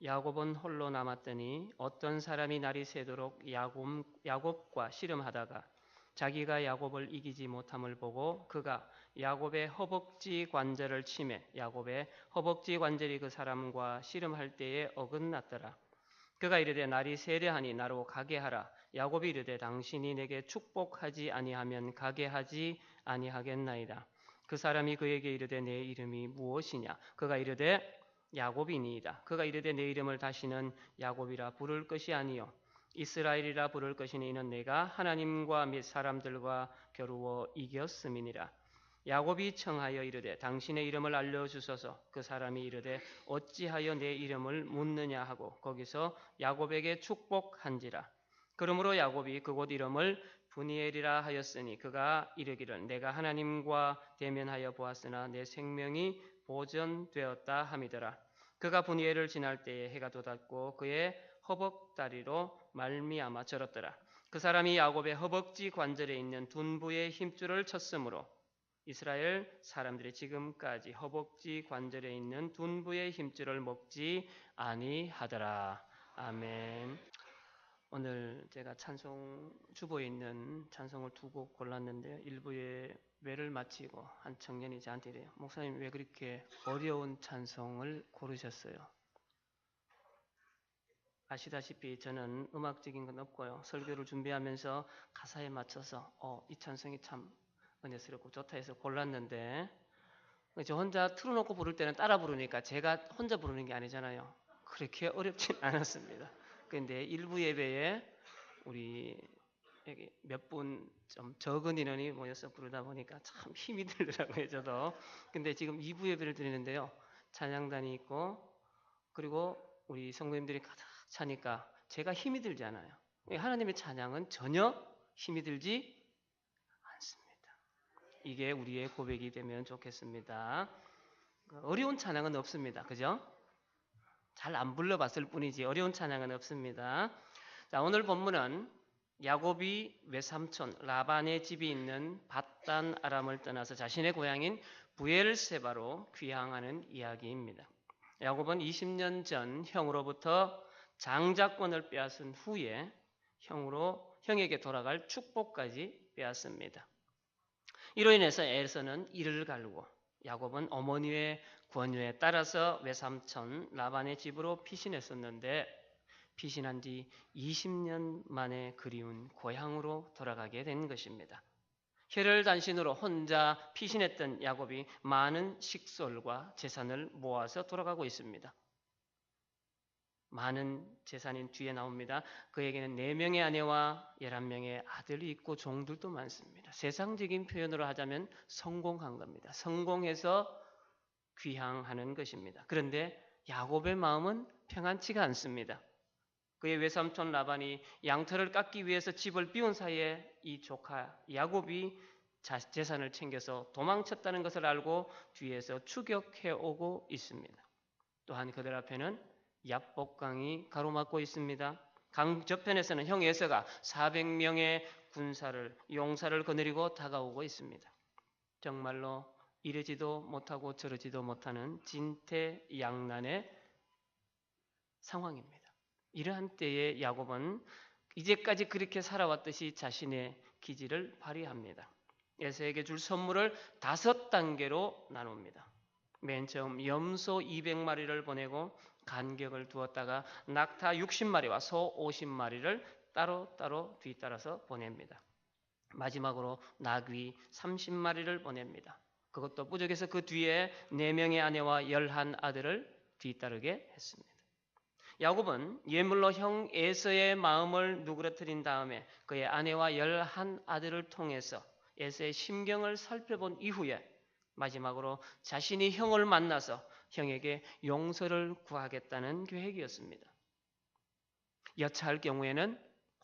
야곱은 홀로 남았더니 어떤 사람이 날이 새도록 야곱과 씨름하다가 자기가 야곱을 이기지 못함을 보고 그가 야곱의 허벅지 관절을 치매 야곱의 허벅지 관절이 그 사람과 씨름할 때에 어긋났더라. 그가 이르되 날이 세려하니 나로 가게 하라. 야곱이 이르되 당신이 내게 축복하지 아니하면 가게 하지 아니하겠나이다. 그 사람이 그에게 이르되 내 이름이 무엇이냐? 그가 이르되 야곱이니이다. 그가 이르되 내 이름을 다시는 야곱이라 부를 것이 아니요 이스라엘이라 부를 것이니 이는 내가 하나님과 및 사람들과 겨루어 이겼음이니라. 야곱이 청하여 이르되 당신의 이름을 알려주소서. 그 사람이 이르되 어찌하여 내 이름을 묻느냐 하고 거기서 야곱에게 축복한지라. 그러므로 야곱이 그곳 이름을 브니엘이라 하였으니 그가 이르기를 내가 하나님과 대면하여 보았으나 내 생명이 보존되었다 함이더라. 그가 브니엘을 지날 때에 해가 돋았고 그의 허벅다리로 말미암아 절었더라. 그 사람이 야곱의 허벅지 관절에 있는 둔부의 힘줄을 쳤으므로 이스라엘 사람들이 지금까지 허벅지 관절에 있는 둔부의 힘줄을 먹지 아니하더라. 아멘. 오늘 제가 찬송 주보에 있는 찬송을 두 곡 골랐는데요. 일부의 외를 마치고 한 청년이 저한테 이래요. 목사님 왜 그렇게 어려운 찬송을 고르셨어요? 아시다시피 저는 음악적인 건 없고요. 설교를 준비하면서 가사에 맞춰서 이 찬송이 참 은혜스럽고 좋다 해서 골랐는데 저 혼자 틀어놓고 부를 때는 따라 부르니까 제가 혼자 부르는 게 아니잖아요. 그렇게 어렵진 않았습니다. 그런데 일부 예배에 우리 몇 분 좀 적은 인원이 모여서 부르다 보니까 참 힘이 들더라고요. 저도. 근데 지금 2부 예배를 드리는데요. 찬양단이 있고 그리고 우리 성도님들이 가득 차니까 제가 힘이 들지 않아요. 하나님의 찬양은 전혀 힘이 들지 않습니다. 이게 우리의 고백이 되면 좋겠습니다. 어려운 찬양은 없습니다. 그죠? 잘 안 불러봤을 뿐이지 어려운 찬양은 없습니다. 자, 오늘 본문은 야곱이 외삼촌 라반의 집이 있는 밧단 아람을 떠나서 자신의 고향인 부엘세바로 귀향하는 이야기입니다. 야곱은 20년 전 형으로부터 장자권을 빼앗은 후에 형에게 돌아갈 축복까지 빼앗습니다. 이로 인해서 에서는 이를 갈고 야곱은 어머니의 권유에 따라서 외삼촌 라반의 집으로 피신했었는데 피신한 지 20년 만에 그리운 고향으로 돌아가게 된 것입니다. 혈혈단신으로 혼자 피신했던 야곱이 많은 식솔과 재산을 모아서 돌아가고 있습니다. 많은 재산인 뒤에 나옵니다. 그에게는 4명의 아내와 11명의 아들이 있고 종들도 많습니다. 세상적인 표현으로 하자면 성공한 겁니다. 성공해서 귀향하는 것입니다. 그런데 야곱의 마음은 평안치가 않습니다. 그의 외삼촌 라반이 양털을 깎기 위해서 집을 비운 사이에 이 조카 야곱이 재산을 챙겨서 도망쳤다는 것을 알고 뒤에서 추격해 오고 있습니다. 또한 그들 앞에는 야복강이 가로막고 있습니다. 강 저편에서는 형 에서가 400명의 용사를 거느리고 다가오고 있습니다. 정말로 이러지도 못하고 저러지도 못하는 진퇴양난의 상황입니다. 이러한 때에 야곱은 이제까지 그렇게 살아왔듯이 자신의 기질을 발휘합니다. 에서에게 줄 선물을 5단계로 나눕니다. 맨 처음 염소 200마리를 보내고 간격을 두었다가 낙타 60마리와 소 50마리를 따로따로 뒤따라서 보냅니다. 마지막으로 나귀 30마리를 보냅니다. 그것도 부족해서 그 뒤에 4명의 아내와 11아들을 뒤따르게 했습니다. 야곱은 예물로 형 에서의 마음을 누그러뜨린 다음에 그의 아내와 11아들을 통해서 에서의 심경을 살펴본 이후에 마지막으로 자신이 형을 만나서 형에게 용서를 구하겠다는 계획이었습니다. 여차할 경우에는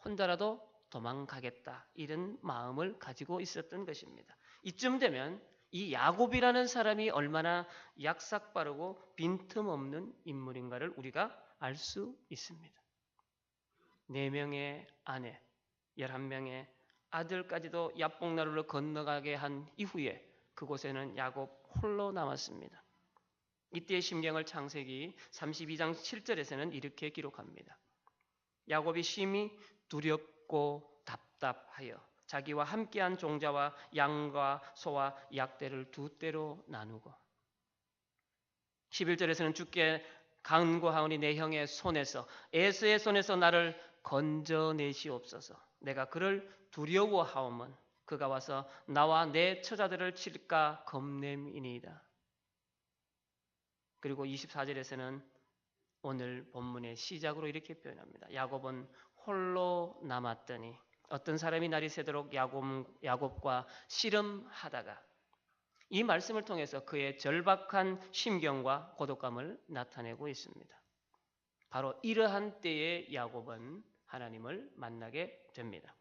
혼자라도 도망가겠다 이런 마음을 가지고 있었던 것입니다. 이쯤 되면 이 야곱이라는 사람이 얼마나 약삭빠르고 빈틈없는 인물인가를 우리가 알 수 있습니다. 4명의 아내, 11명의 아들까지도 야복나루를 건너가게 한 이후에 그곳에는 야곱 홀로 남았습니다. 이때의 심경을 창세기 32장 7절에서는 이렇게 기록합니다. 야곱이 심히 두렵고 답답하여 자기와 함께한 종자와 양과 소와 약대를 두 떼로 나누고 11절에서는 주께 간구하오니 내 형의 손에서 에서의 손에서 나를 건져내시옵소서. 내가 그를 두려워하오면 그가 와서 나와 내 처자들을 칠까 겁냄이니이다. 그리고 24절에서는 오늘 본문의 시작으로 이렇게 표현합니다. 야곱은 홀로 남았더니 어떤 사람이 날이 새도록 야곱과 씨름하다가 이 말씀을 통해서 그의 절박한 심경과 고독감을 나타내고 있습니다. 바로 이러한 때에 야곱은 하나님을 만나게 됩니다.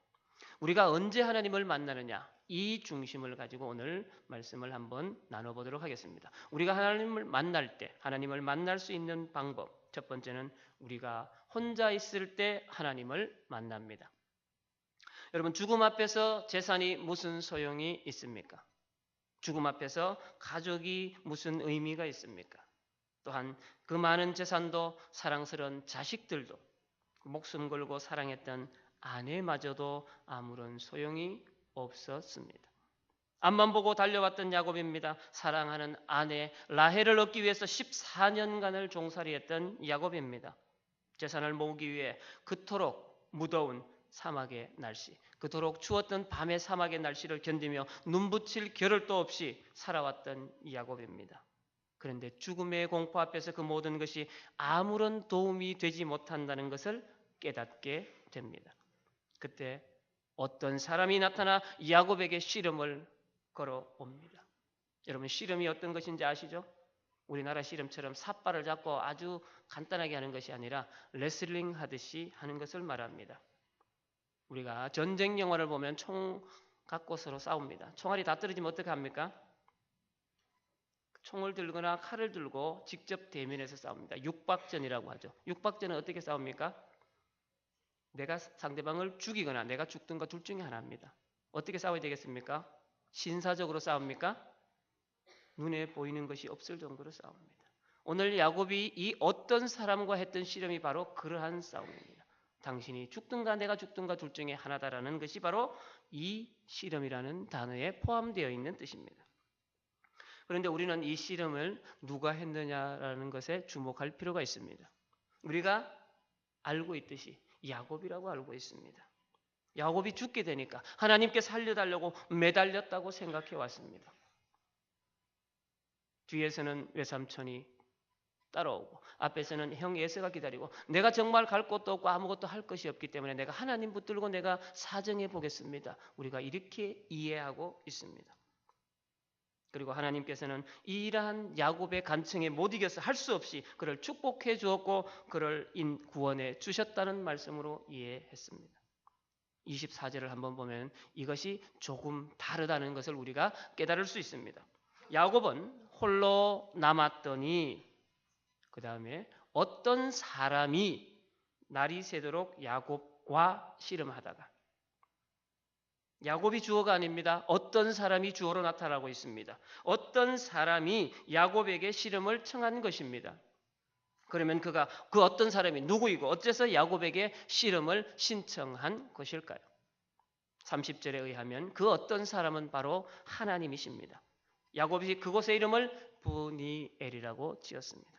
우리가 언제 하나님을 만나느냐? 이 중심을 가지고 오늘 말씀을 한번 나눠보도록 하겠습니다. 우리가 하나님을 만날 때, 하나님을 만날 수 있는 방법, 첫 번째는 우리가 혼자 있을 때 하나님을 만납니다. 여러분, 죽음 앞에서 재산이 무슨 소용이 있습니까? 죽음 앞에서 가족이 무슨 의미가 있습니까? 또한 그 많은 재산도 사랑스러운 자식들도 목숨 걸고 사랑했던 아내마저도 아무런 소용이 없었습니다. 앞만 보고 달려왔던 야곱입니다. 사랑하는 아내 라헬을 얻기 위해서 14년간을 종살이했던 야곱입니다. 재산을 모으기 위해 그토록 무더운 사막의 날씨, 그토록 추웠던 밤의 사막의 날씨를 견디며 눈붙일 겨를도 없이 살아왔던 야곱입니다. 그런데 죽음의 공포 앞에서 그 모든 것이 아무런 도움이 되지 못한다는 것을 깨닫게 됩니다. 그때 어떤 사람이 나타나 야곱에게 씨름을 걸어옵니다. 여러분, 씨름이 어떤 것인지 아시죠? 우리나라 씨름처럼 삿발을 잡고 아주 간단하게 하는 것이 아니라 레슬링 하듯이 하는 것을 말합니다. 우리가 전쟁 영화를 보면 총 갖고 서로 싸웁니다. 총알이 다 떨어지면 어떻게 합니까? 총을 들거나 칼을 들고 직접 대면해서 싸웁니다. 육박전이라고 하죠. 육박전은 어떻게 싸웁니까? 내가 상대방을 죽이거나 내가 죽든가 둘 중에 하나입니다. 어떻게 싸워야 되겠습니까? 신사적으로 싸웁니까? 눈에 보이는 것이 없을 정도로 싸웁니다. 오늘 야곱이 이 어떤 사람과 했던 씨름이 바로 그러한 싸움입니다. 당신이 죽든가 내가 죽든가 둘 중에 하나다라는 것이 바로 이 씨름이라는 단어에 포함되어 있는 뜻입니다. 그런데 우리는 이 씨름을 누가 했느냐라는 것에 주목할 필요가 있습니다. 우리가 알고 있듯이 야곱이라고 알고 있습니다. 야곱이 죽게 되니까 하나님께 살려달라고 매달렸다고 생각해 왔습니다. 뒤에서는 외삼촌이 따라오고 앞에서는 형 에서가 기다리고 내가 정말 갈 곳도 없고 아무것도 할 것이 없기 때문에 내가 하나님 붙들고 내가 사정해 보겠습니다. 우리가 이렇게 이해하고 있습니다. 그리고 하나님께서는 이러한 야곱의 간청에 못 이겨서 할 수 없이 그를 축복해 주었고 그를 구원해 주셨다는 말씀으로 이해했습니다. 24절을 한번 보면 이것이 조금 다르다는 것을 우리가 깨달을 수 있습니다. 야곱은 홀로 남았더니 그 다음에 어떤 사람이 날이 새도록 야곱과 씨름하다가 야곱이 주어가 아닙니다. 어떤 사람이 주어로 나타나고 있습니다. 어떤 사람이 야곱에게 씨름을 청한 것입니다. 그러면 그 어떤 사람이 누구이고 어째서 야곱에게 씨름을 신청한 것일까요? 30절에 의하면 그 어떤 사람은 바로 하나님이십니다. 야곱이 그곳의 이름을 브니엘이라고 지었습니다.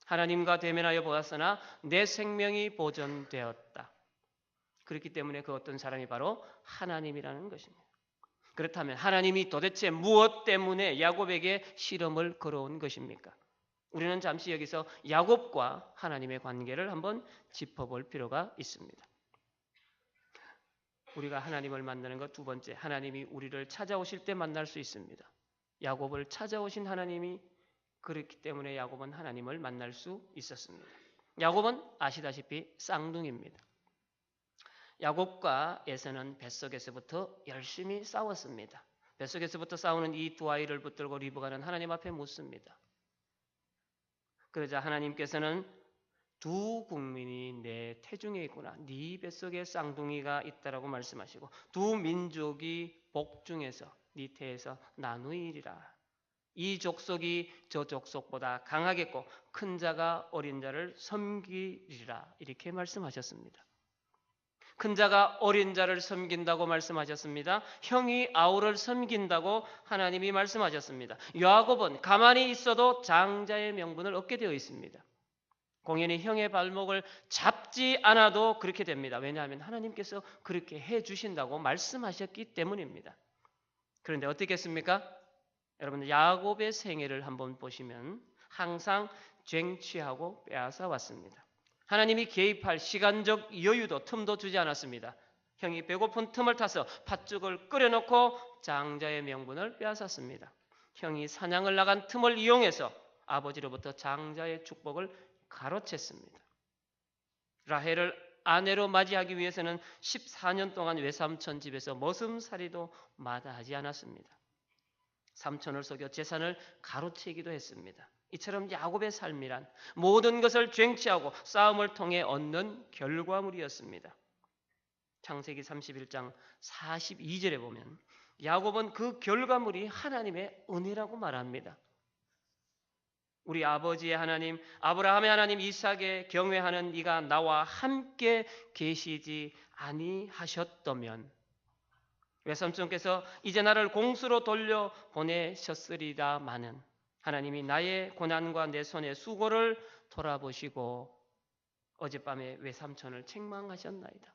하나님과 대면하여 보았으나 내 생명이 보존되었다. 그렇기 때문에 그 어떤 사람이 바로 하나님이라는 것입니다. 그렇다면 하나님이 도대체 무엇 때문에 야곱에게 시험을 걸어온 것입니까? 우리는 잠시 여기서 야곱과 하나님의 관계를 한번 짚어볼 필요가 있습니다. 우리가 하나님을 만나는 것 두 번째, 하나님이 우리를 찾아오실 때 만날 수 있습니다. 야곱을 찾아오신 하나님이 그렇기 때문에 야곱은 하나님을 만날 수 있었습니다. 야곱은 아시다시피 쌍둥이입니다. 야곱과 에서는 뱃속에서부터 열심히 싸웠습니다. 뱃속에서부터 싸우는 이 두 아이를 붙들고 리브가는 하나님 앞에 묻습니다. 그러자 하나님께서는 두 국민이 내 태중에 있구나. 네 뱃속에 쌍둥이가 있다라고 말씀하시고 두 민족이 복중에서 네 태에서 나누이리라. 이 족속이 저 족속보다 강하겠고 큰 자가 어린 자를 섬기리라 이렇게 말씀하셨습니다. 큰 자가 어린 자를 섬긴다고 말씀하셨습니다. 형이 아우를 섬긴다고 하나님이 말씀하셨습니다. 야곱은 가만히 있어도 장자의 명분을 얻게 되어 있습니다. 공연히 형의 발목을 잡지 않아도 그렇게 됩니다. 왜냐하면 하나님께서 그렇게 해주신다고 말씀하셨기 때문입니다. 그런데 어떻겠습니까? 여러분 야곱의 생애를 한번 보시면 항상 쟁취하고 빼앗아 왔습니다. 하나님이 개입할 시간적 여유도 틈도 주지 않았습니다. 형이 배고픈 틈을 타서 팥죽을 끓여놓고 장자의 명분을 빼앗았습니다. 형이 사냥을 나간 틈을 이용해서 아버지로부터 장자의 축복을 가로챘습니다. 라헬을 아내로 맞이하기 위해서는 14년 동안 외삼촌 집에서 머슴살이도 마다하지 않았습니다. 삼촌을 속여 재산을 가로채기도 했습니다. 이처럼 야곱의 삶이란 모든 것을 쟁취하고 싸움을 통해 얻는 결과물이었습니다. 창세기 31장 42절에 보면 야곱은 그 결과물이 하나님의 은혜라고 말합니다. 우리 아버지의 하나님, 아브라함의 하나님, 이삭의 경외하는 이가 나와 함께 계시지 아니하셨다면 외삼촌께서 이제 나를 공수로 돌려 보내셨으리다마는 하나님이 나의 고난과 내 손의 수고를 돌아보시고 어젯밤에 외삼촌을 책망하셨나이다.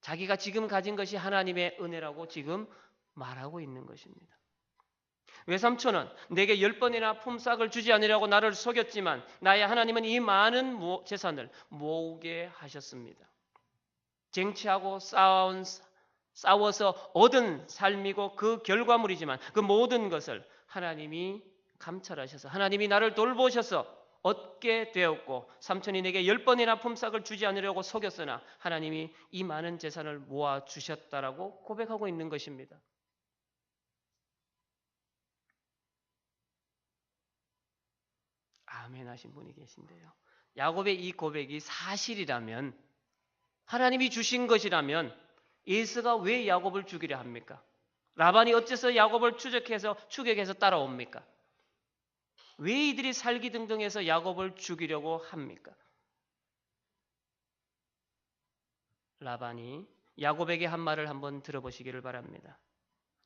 자기가 지금 가진 것이 하나님의 은혜라고 지금 말하고 있는 것입니다. 외삼촌은 내게 10번이나 품삯을 주지 않으려고 나를 속였지만 나의 하나님은 이 많은 재산을 모으게 하셨습니다. 쟁취하고 싸워서 얻은 삶이고 그 결과물이지만 그 모든 것을 하나님이 감찰하셔서 하나님이 나를 돌보셔서 얻게 되었고 삼촌이 내게 10번이나 품삯을 주지 않으려고 속였으나 하나님이 이 많은 재산을 모아주셨다라고 고백하고 있는 것입니다. 아멘 하신 분이 계신데요. 야곱의 이 고백이 사실이라면 하나님이 주신 것이라면 에서가 왜 야곱을 죽이려 합니까? 라반이 어째서 야곱을 추격해서 따라옵니까? 왜 이들이 살기등등해서 야곱을 죽이려고 합니까? 라반이 야곱에게 한 말을 한번 들어보시기를 바랍니다.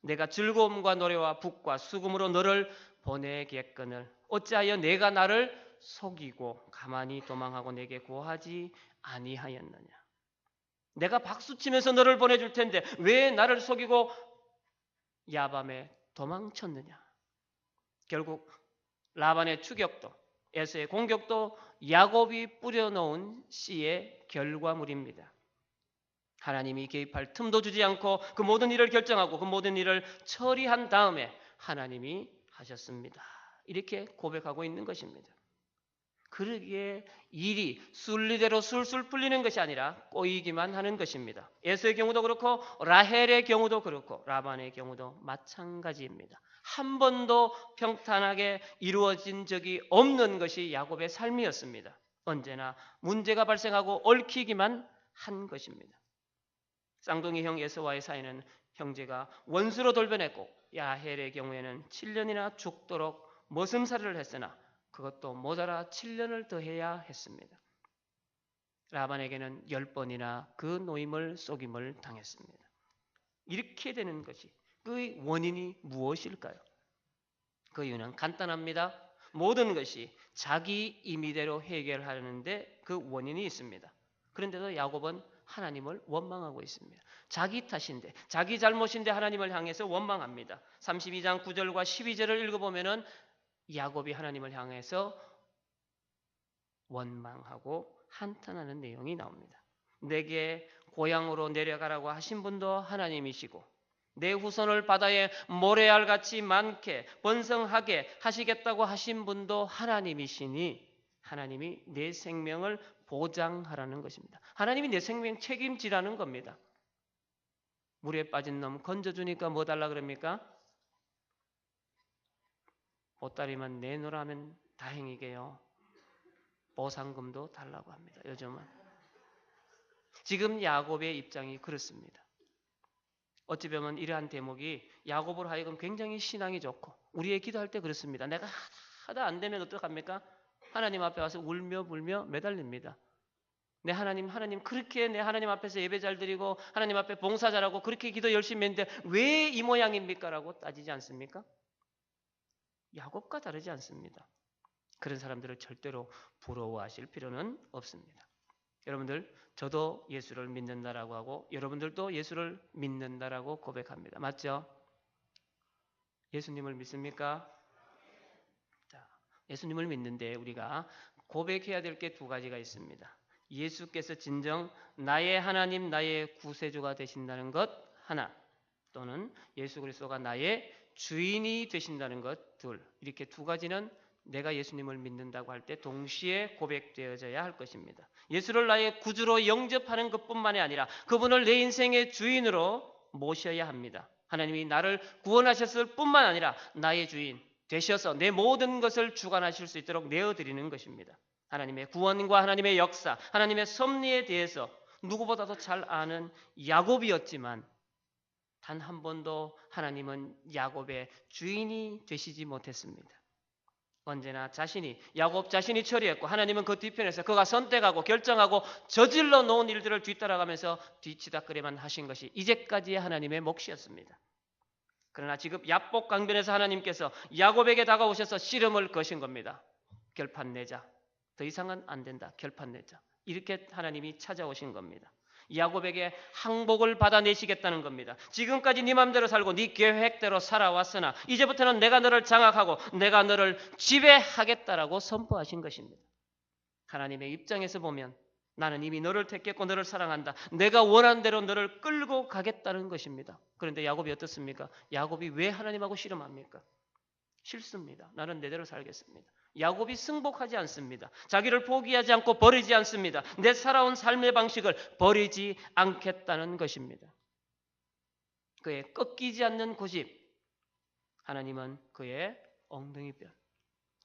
내가 즐거움과 노래와 북과 수금으로 너를 보내겠거늘 어찌하여 내가 나를 속이고 가만히 도망하고 내게 구하지 아니하였느냐. 내가 박수치면서 너를 보내줄 텐데 왜 나를 속이고 야밤에 도망쳤느냐. 결국 라반의 추격도 에서의 공격도 야곱이 뿌려놓은 씨의 결과물입니다. 하나님이 개입할 틈도 주지 않고 그 모든 일을 결정하고 그 모든 일을 처리한 다음에 하나님이 하셨습니다. 이렇게 고백하고 있는 것입니다. 그러기에 일이 순리대로 술술 풀리는 것이 아니라 꼬이기만 하는 것입니다. 에서의 경우도 그렇고 라헬의 경우도 그렇고 라반의 경우도 마찬가지입니다. 한 번도 평탄하게 이루어진 적이 없는 것이 야곱의 삶이었습니다. 언제나 문제가 발생하고 얽히기만 한 것입니다. 쌍둥이 형 에서와의 사이는 형제가 원수로 돌변했고 야헬의 경우에는 7년이나 죽도록 머슴살이를 했으나 그것도 모자라 7년을 더해야 했습니다. 라반에게는 10번이나 그 노임을 속임을 당했습니다. 이렇게 되는 것이 그 원인이 무엇일까요? 그 이유는 간단합니다. 모든 것이 자기 임의대로 해결하려는데 그 원인이 있습니다. 그런데도 야곱은 하나님을 원망하고 있습니다. 자기 탓인데 자기 잘못인데 하나님을 향해서 원망합니다. 32장 9절과 12절을 읽어보면 야곱이 하나님을 향해서 원망하고 한탄하는 내용이 나옵니다. 내게 고향으로 내려가라고 하신 분도 하나님이시고 내 후손을 바다에 모래알같이 많게 번성하게 하시겠다고 하신 분도 하나님이시니 하나님이 내 생명을 보장하라는 것입니다. 하나님이 내 생명 책임지라는 겁니다. 물에 빠진 놈 건져주니까 뭐 달라 그럽니까? 보따리만 내놓으라면 다행이게요. 보상금도 달라고 합니다. 요즘은. 지금 야곱의 입장이 그렇습니다. 어찌 보면 이러한 대목이 야곱으로 하여금 굉장히 신앙이 좋고 우리의 기도할 때 그렇습니다. 내가 하다 안 되면 어떡합니까? 하나님 앞에 와서 울며 불며 매달립니다. 내 하나님 그렇게 내 하나님 앞에서 예배 잘 드리고 하나님 앞에 봉사 잘하고 그렇게 기도 열심히 했는데 왜 이 모양입니까? 라고 따지지 않습니까? 야곱과 다르지 않습니다. 그런 사람들을 절대로 부러워하실 필요는 없습니다. 여러분들, 저도 예수를 믿는다라고 하고 여러분들도 예수를 믿는다라고 고백합니다. 맞죠? 예수님을 믿습니까? 자, 예수님을 믿는데 우리가 고백해야 될 게 두 가지가 있습니다. 예수께서 진정 나의 하나님, 나의 구세주가 되신다는 것 하나, 또는 예수 그리스도가 나의 주인이 되신다는 것 둘. 이렇게 두 가지는 내가 예수님을 믿는다고 할 때 동시에 고백되어져야 할 것입니다. 예수를 나의 구주로 영접하는 것뿐만이 아니라 그분을 내 인생의 주인으로 모셔야 합니다. 하나님이 나를 구원하셨을 뿐만 아니라 나의 주인 되셔서 내 모든 것을 주관하실 수 있도록 내어드리는 것입니다. 하나님의 구원과 하나님의 역사, 하나님의 섭리에 대해서 누구보다도 잘 아는 야곱이었지만 단 한 번도 하나님은 야곱의 주인이 되시지 못했습니다. 언제나 야곱 자신이 처리했고 하나님은 그 뒤편에서 그가 선택하고 결정하고 저질러 놓은 일들을 뒤따라가면서 뒤치다꺼리만 하신 것이 이제까지의 하나님의 몫이었습니다. 그러나 지금 야복 강변에서 하나님께서 야곱에게 다가오셔서 씨름을 거신 겁니다. 결판 내자. 더 이상은 안 된다. 결판 내자. 이렇게 하나님이 찾아오신 겁니다. 야곱에게 항복을 받아내시겠다는 겁니다. 지금까지 네 맘대로 살고 네 계획대로 살아왔으나 이제부터는 내가 너를 장악하고 내가 너를 지배하겠다라고 선포하신 것입니다. 하나님의 입장에서 보면 나는 이미 너를 택했고 너를 사랑한다. 내가 원하는 대로 너를 끌고 가겠다는 것입니다. 그런데 야곱이 어떻습니까? 야곱이 왜 하나님하고 씨름합니까? 싫습니다. 나는 내대로 살겠습니다. 야곱이 승복하지 않습니다. 자기를 포기하지 않고 버리지 않습니다. 내 살아온 삶의 방식을 버리지 않겠다는 것입니다. 그의 꺾이지 않는 고집, 하나님은 그의 엉덩이뼈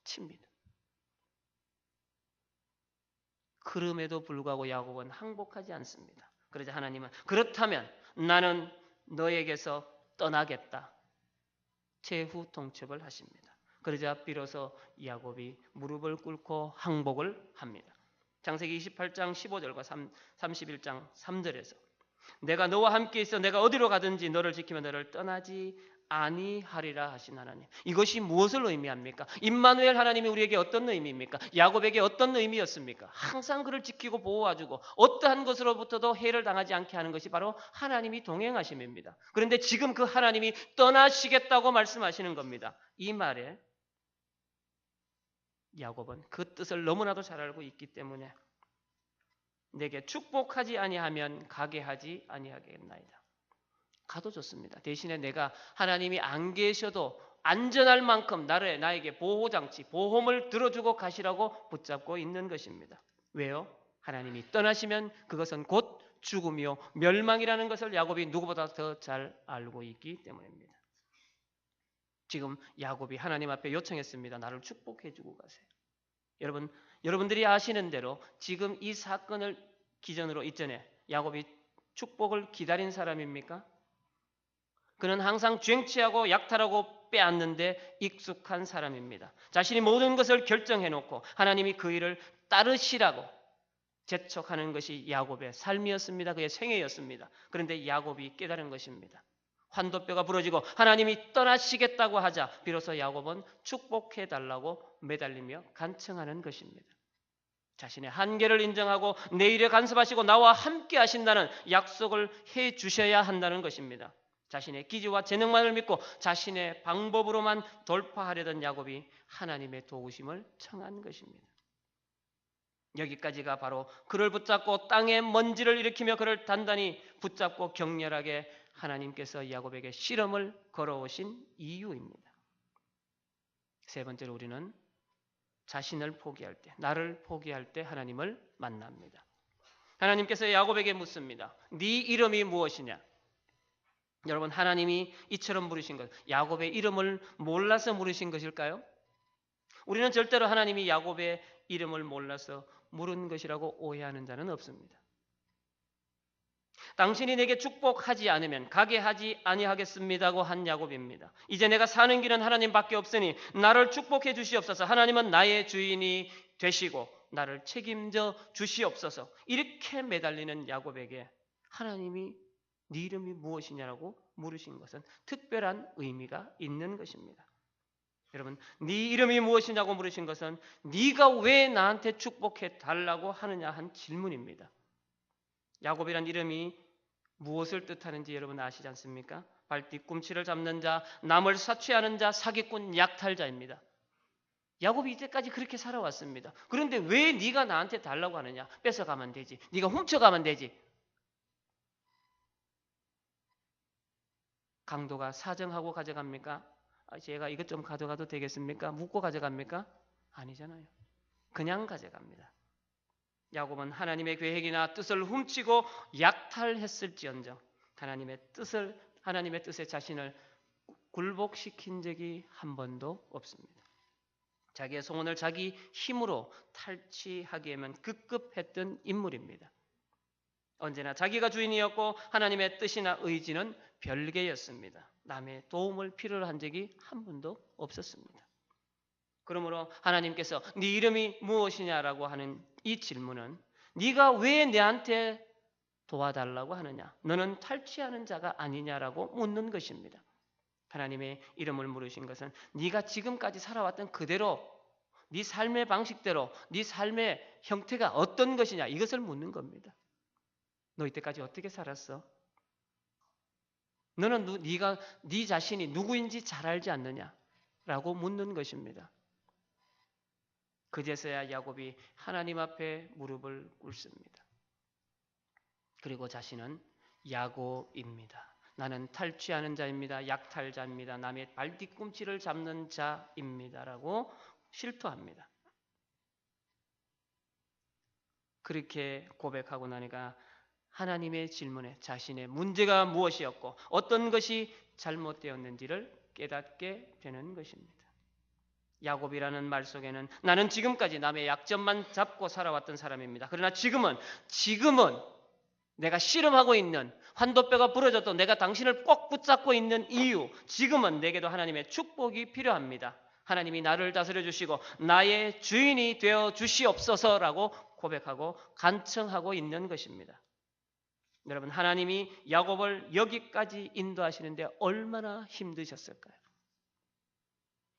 칩니다. 그럼에도 불구하고 야곱은 항복하지 않습니다. 그러자 하나님은 그렇다면 나는 너에게서 떠나겠다. 최후 통첩을 하십니다. 그러자 비로소 야곱이 무릎을 꿇고 항복을 합니다. 창세기 28장 15절과 31장 3절에서 내가 너와 함께 있어 내가 어디로 가든지 너를 지키며 너를 떠나지 아니하리라 하신 하나님. 이것이 무엇을 의미합니까? 임마누엘 하나님이 우리에게 어떤 의미입니까? 야곱에게 어떤 의미였습니까? 항상 그를 지키고 보호해주고 어떠한 것으로부터도 해를 당하지 않게 하는 것이 바로 하나님이 동행하심입니다. 그런데 지금 그 하나님이 떠나시겠다고 말씀하시는 겁니다. 이 말에 야곱은 그 뜻을 너무나도 잘 알고 있기 때문에 내게 축복하지 아니하면 가게 하지 아니하겠나이다. 가도 좋습니다. 대신에 내가 하나님이 안 계셔도 안전할 만큼 나에게 보호장치, 보험을 들어주고 가시라고 붙잡고 있는 것입니다. 왜요? 하나님이 떠나시면 그것은 곧 죽음이요 멸망이라는 것을 야곱이 누구보다 더 잘 알고 있기 때문입니다. 지금 야곱이 하나님 앞에 요청했습니다. 나를 축복해 주고 가세요. 여러분들이 아시는 대로 지금 이 사건을 기전으로 이전에 야곱이 축복을 기다린 사람입니까? 그는 항상 쟁취하고 약탈하고 빼앗는데 익숙한 사람입니다. 자신이 모든 것을 결정해놓고 하나님이 그 일을 따르시라고 재촉하는 것이 야곱의 삶이었습니다. 그의 생애였습니다. 그런데 야곱이 깨달은 것입니다. 환도뼈가 부러지고 하나님이 떠나시겠다고 하자 비로소 야곱은 축복해달라고 매달리며 간청하는 것입니다. 자신의 한계를 인정하고 내 일에 간섭하시고 나와 함께 하신다는 약속을 해 주셔야 한다는 것입니다. 자신의 기지와 재능만을 믿고 자신의 방법으로만 돌파하려던 야곱이 하나님의 도우심을 청한 것입니다. 여기까지가 바로 그를 붙잡고 땅에 먼지를 일으키며 그를 단단히 붙잡고 격렬하게 하나님께서 야곱에게 시험을 걸어오신 이유입니다. 세 번째로 우리는 자신을 포기할 때, 나를 포기할 때 하나님을 만납니다. 하나님께서 야곱에게 묻습니다. 네 이름이 무엇이냐? 여러분, 하나님이 이처럼 부르신 것, 야곱의 이름을 몰라서 물으신 것일까요? 우리는 절대로 하나님이 야곱의 이름을 몰라서 물은 것이라고 오해하는 자는 없습니다. 당신이 내게 축복하지 않으면 가게 하지 아니하겠습니다고 한 야곱입니다. 이제 내가 사는 길은 하나님밖에 없으니 나를 축복해 주시옵소서. 하나님은 나의 주인이 되시고 나를 책임져 주시옵소서. 이렇게 매달리는 야곱에게 하나님이 네 이름이 무엇이냐라고 물으신 것은 특별한 의미가 있는 것입니다. 여러분, 네 이름이 무엇이냐고 물으신 것은 네가 왜 나한테 축복해 달라고 하느냐 한 질문입니다. 야곱이란 이름이 무엇을 뜻하는지 여러분 아시지 않습니까? 발뒤꿈치를 잡는 자, 남을 사취하는 자, 사기꾼, 약탈자입니다. 야곱이 이때까지 그렇게 살아왔습니다. 그런데 왜 네가 나한테 달라고 하느냐? 뺏어가면 되지. 네가 훔쳐가면 되지. 강도가 사정하고 가져갑니까? 제가 이것 좀 가져가도 되겠습니까? 묻고 가져갑니까? 아니잖아요. 그냥 가져갑니다. 야곱은 하나님의 계획이나 뜻을 훔치고 약탈했을지언정 하나님의 뜻에 자신을 굴복시킨 적이 한 번도 없습니다. 자기의 소원을 자기 힘으로 탈취하기에만 급급했던 인물입니다. 언제나 자기가 주인이었고 하나님의 뜻이나 의지는 별개였습니다. 남의 도움을 필요로 한 적이 한 번도 없었습니다. 그러므로 하나님께서 네 이름이 무엇이냐라고 하는 이 질문은 네가 왜 내한테 도와달라고 하느냐? 너는 탈취하는 자가 아니냐라고 묻는 것입니다. 하나님의 이름을 물으신 것은 네가 지금까지 살아왔던 그대로 네 삶의 방식대로 네 삶의 형태가 어떤 것이냐 이것을 묻는 겁니다. 너 이때까지 어떻게 살았어? 너는 네 자신이 누구인지 잘 알지 않느냐라고 묻는 것입니다. 그제서야 야곱이 하나님 앞에 무릎을 꿇습니다. 그리고 자신은 야곱입니다. 나는 탈취하는 자입니다. 약탈자입니다. 남의 발뒤꿈치를 잡는 자입니다라고 실토합니다. 그렇게 고백하고 나니까 하나님의 질문에 자신의 문제가 무엇이었고 어떤 것이 잘못되었는지를 깨닫게 되는 것입니다. 야곱이라는 말 속에는 나는 지금까지 남의 약점만 잡고 살아왔던 사람입니다. 그러나 지금은 내가 씨름하고 있는 환도뼈가 부러져도 내가 당신을 꼭 붙잡고 있는 이유, 지금은 내게도 하나님의 축복이 필요합니다. 하나님이 나를 다스려 주시고 나의 주인이 되어 주시옵소서라고 고백하고 간청하고 있는 것입니다. 여러분, 하나님이 야곱을 여기까지 인도하시는데 얼마나 힘드셨을까요?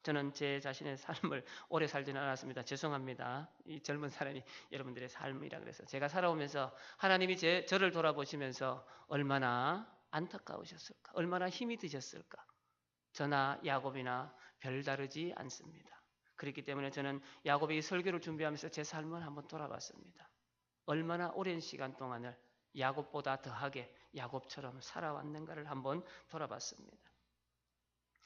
저는 제 자신의 삶을 오래 살지는 않았습니다. 죄송합니다. 이 젊은 사람이 여러분들의 삶이라 그래서 제가 살아오면서 하나님이 저를 돌아보시면서 얼마나 안타까우셨을까? 얼마나 힘이 드셨을까? 저나 야곱이나 별다르지 않습니다. 그렇기 때문에 저는 야곱이 설교를 준비하면서 제 삶을 한번 돌아봤습니다. 얼마나 오랜 시간 동안을 야곱보다 더하게 야곱처럼 살아왔는가를 한번 돌아봤습니다.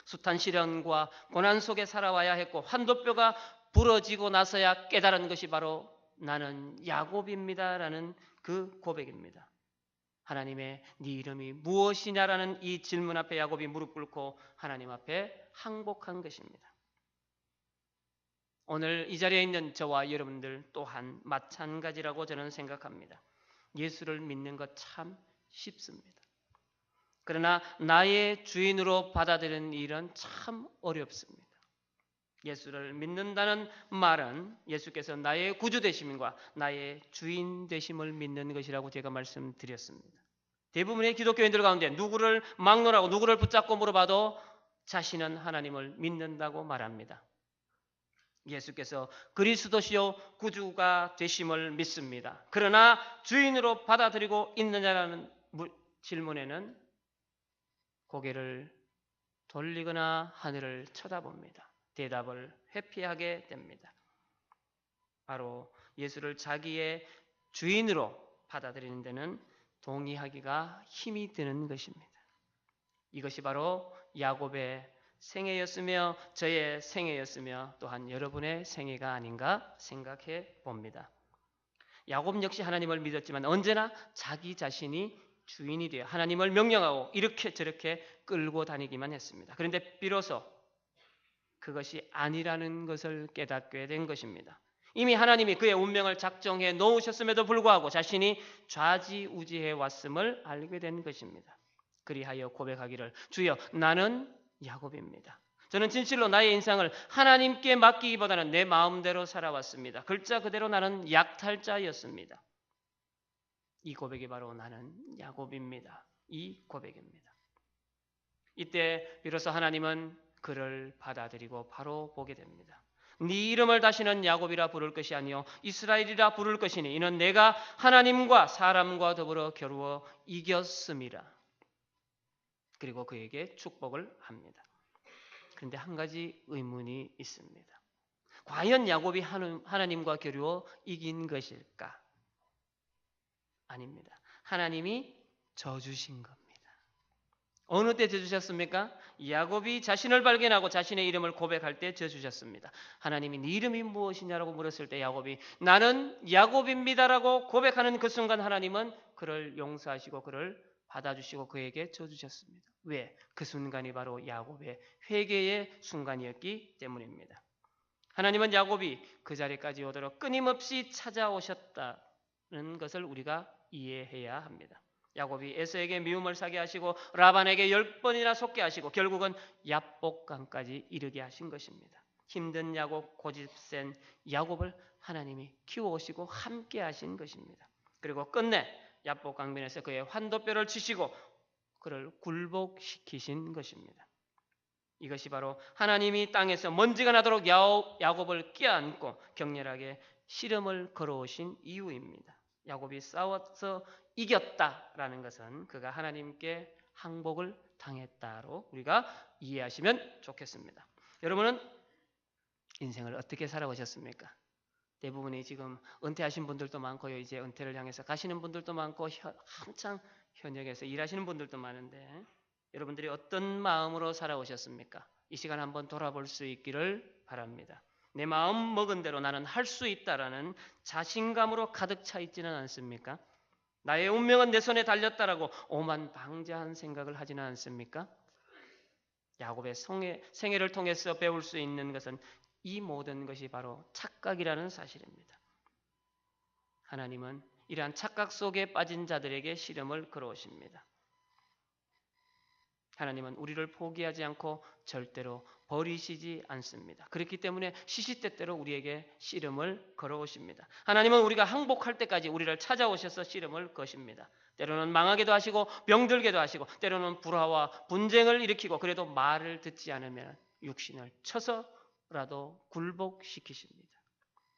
숱한 시련과 고난 속에 살아와야 했고 환도뼈가 부러지고 나서야 깨달은 것이 바로 나는 야곱입니다라는 그 고백입니다. 하나님의 네 이름이 무엇이냐라는 이 질문 앞에 야곱이 무릎 꿇고 하나님 앞에 항복한 것입니다. 오늘 이 자리에 있는 저와 여러분들 또한 마찬가지라고 저는 생각합니다. 예수를 믿는 것 참 쉽습니다. 그러나 나의 주인으로 받아들이는 일은 참 어렵습니다. 예수를 믿는다는 말은 예수께서 나의 구주 되심과 나의 주인 되심을 믿는 것이라고 제가 말씀드렸습니다. 대부분의 기독교인들 가운데 누구를 막론하고 누구를 붙잡고 물어봐도 자신은 하나님을 믿는다고 말합니다. 예수께서 그리스도시요 구주가 되심을 믿습니다. 그러나 주인으로 받아들이고 있느냐라는 질문에는 고개를 돌리거나 하늘을 쳐다봅니다. 대답을 회피하게 됩니다. 바로 예수를 자기의 주인으로 받아들이는 데는 동의하기가 힘이 드는 것입니다. 이것이 바로 야곱의 생애였으며 저의 생애였으며 또한 여러분의 생애가 아닌가 생각해 봅니다. 야곱 역시 하나님을 믿었지만 언제나 자기 자신이 주인이 되어 하나님을 명령하고 이렇게 저렇게 끌고 다니기만 했습니다. 그런데 비로소 그것이 아니라는 것을 깨닫게 된 것입니다. 이미 하나님이 그의 운명을 작정해 놓으셨음에도 불구하고 자신이 좌지우지해 왔음을 알게 된 것입니다. 그리하여 고백하기를 주여 나는 야곱입니다. 저는 진실로 나의 인생을 하나님께 맡기기보다는 내 마음대로 살아왔습니다. 글자 그대로 나는 약탈자였습니다. 이 고백이 바로 나는 야곱입니다. 이 고백입니다. 이때 비로소 하나님은 그를 받아들이고 바로 보게 됩니다. 네 이름을 다시는 야곱이라 부를 것이 아니요 이스라엘이라 부를 것이니 이는 내가 하나님과 사람과 더불어 겨루어 이겼음이라. 그리고 그에게 축복을 합니다. 그런데 한 가지 의문이 있습니다. 과연 야곱이 하나님과 겨루어 이긴 것일까? 아닙니다. 하나님이 져주신 겁니다. 어느 때 져주셨습니까? 야곱이 자신을 발견하고 자신의 이름을 고백할 때 져주셨습니다. 하나님이 네 이름이 무엇이냐라고 물었을 때 야곱이 나는 야곱입니다라고 고백하는 그 순간 하나님은 그를 용서하시고 그를 받아주시고 그에게 져주셨습니다. 왜? 그 순간이 바로 야곱의 회개의 순간이었기 때문입니다. 하나님은 야곱이 그 자리까지 오도록 끊임없이 찾아오셨다는 것을 우리가 이해해야 합니다. 야곱이 에서에게 미움을 사게 하시고 라반에게 10번이나 속게 하시고 결국은 야복강까지 이르게 하신 것입니다. 힘든 야곱, 고집센 야곱을 하나님이 키워오시고 함께 하신 것입니다. 그리고 끝내 야복강변에서 그의 환도뼈를 치시고 그를 굴복시키신 것입니다. 이것이 바로 하나님이 땅에서 먼지가 나도록 야곱을 껴안고 격렬하게 씨름을 걸어오신 이유입니다. 야곱이 싸워서 이겼다라는 것은 그가 하나님께 항복을 당했다로 우리가 이해하시면 좋겠습니다. 여러분은 인생을 어떻게 살아오셨습니까? 대부분이 지금 은퇴하신 분들도 많고요. 이제 은퇴를 향해서 가시는 분들도 많고 한창 현역에서 일하시는 분들도 많은데 여러분들이 어떤 마음으로 살아오셨습니까? 이 시간 한번 돌아볼 수 있기를 바랍니다. 내 마음 먹은 대로 나는 할 수 있다라는 자신감으로 가득 차 있지는 않습니까? 나의 운명은 내 손에 달렸다라고 오만방자한 생각을 하지는 않습니까? 야곱의 생애를 통해서 배울 수 있는 것은 이 모든 것이 바로 착각이라는 사실입니다. 하나님은 이러한 착각 속에 빠진 자들에게 시름을 걸어오십니다. 하나님은 우리를 포기하지 않고 절대로 버리시지 않습니다. 그렇기 때문에 시시때때로 우리에게 씨름을 걸어오십니다. 하나님은 우리가 항복할 때까지 우리를 찾아오셔서 씨름을 거십니다. 때로는 망하게도 하시고 병들게도 하시고 때로는 불화와 분쟁을 일으키고 그래도 말을 듣지 않으면 육신을 쳐서라도 굴복시키십니다.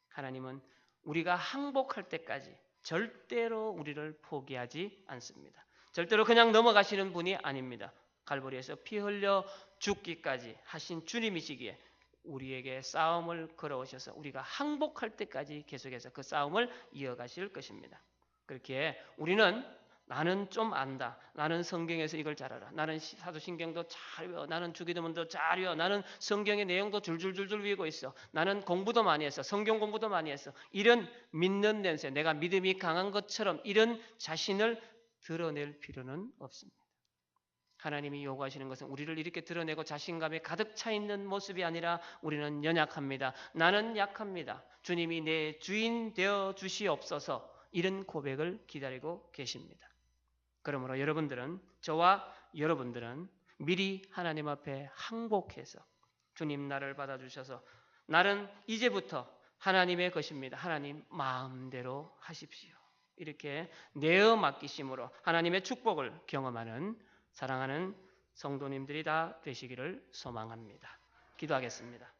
하나님은 우리가 항복할 때까지 절대로 우리를 포기하지 않습니다. 절대로 그냥 넘어가시는 분이 아닙니다. 갈보리에서 피 흘려 죽기까지 하신 주님이시기에 우리에게 싸움을 걸어오셔서 우리가 항복할 때까지 계속해서 그 싸움을 이어가실 것입니다. 그렇게 우리는 나는 좀 안다. 나는 성경에서 이걸 잘 알아. 나는 사도신경도 잘 외워. 나는 주기도문도 잘 외워. 나는 성경의 내용도 줄줄줄줄 외우고 있어. 나는 공부도 많이 했어. 성경 공부도 많이 했어. 이런 믿는 냄새, 내가 믿음이 강한 것처럼 이런 자신을 드러낼 필요는 없습니다. 하나님이 요구하시는 것은 우리를 이렇게 드러내고 자신감에 가득 차 있는 모습이 아니라 우리는 연약합니다. 나는 약합니다. 주님이 내 주인 되어 주시옵소서. 이런 고백을 기다리고 계십니다. 그러므로 여러분들은 저와 여러분들은 미리 하나님 앞에 항복해서 주님 나를 받아주셔서 나는 이제부터 하나님의 것입니다. 하나님 마음대로 하십시오. 이렇게 내어 맡기심으로 하나님의 축복을 경험하는 사랑하는 성도님들이 다 되시기를 소망합니다. 기도하겠습니다.